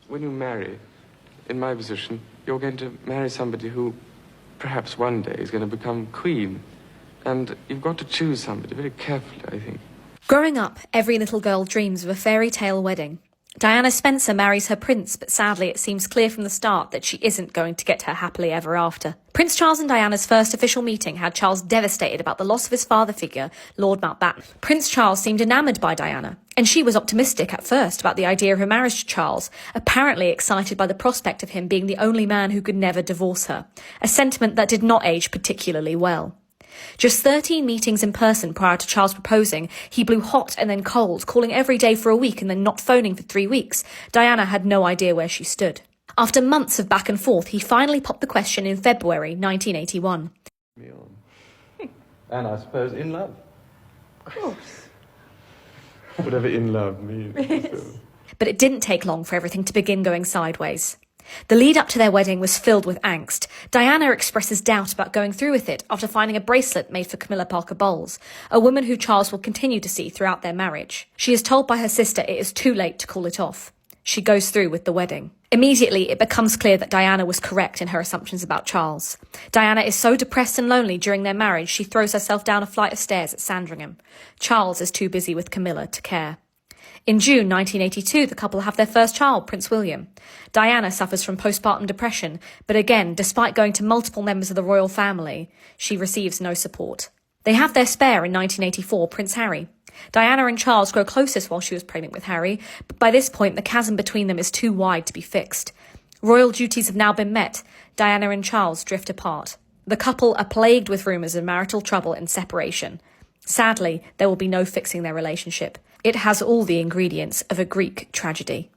when you marry, in my position, you're going to marry somebody who perhaps one day is going to become queen. And you've got to choose somebody very carefully, I think. Growing up, every little girl dreams of a fairy tale wedding. Diana Spencer marries her prince, but sadly it seems clear from the start that she isn't going to get her happily ever after. Prince Charles and Diana's first official meeting had Charles devastated about the loss of his father figure, Lord Mountbatten. Prince Charles seemed enamoured by Diana, and she was optimistic at first about the idea of her marriage to Charles, apparently excited by the prospect of him being the only man who could never divorce her, a sentiment that did not age particularly well. Just 13 meetings in person prior to Charles proposing, he blew hot and then cold, calling every day for a week and then not phoning for 3 weeks. Diana had no idea where she stood. After months of back and forth, he finally popped the question in February 1981. And I suppose in love. Of course. Whatever in love means. Yes. But it didn't take long for everything to begin going sideways. The lead up to their wedding was filled with angst. Diana expresses doubt about going through with it after finding a bracelet made for Camilla Parker Bowles, a woman who Charles will continue to see throughout their marriage. She is told by her sister it is too late to call it off. She goes through with the wedding. Immediately, it becomes clear that Diana was correct in her assumptions about Charles. Diana is so depressed and lonely during their marriage, she throws herself down a flight of stairs at Sandringham. Charles is too busy with Camilla to care. In June 1982, the couple have their first child, Prince William. Diana suffers from postpartum depression, but again, despite going to multiple members of the royal family, she receives no support. They have their spare in 1984, Prince Harry. Diana and Charles grow closest while she was pregnant with Harry, but by this point, the chasm between them is too wide to be fixed. Royal duties have now been met. Diana and Charles drift apart. The couple are plagued with rumours of marital trouble and separation. Sadly, there will be no fixing their relationship. It has all the ingredients of a Greek tragedy.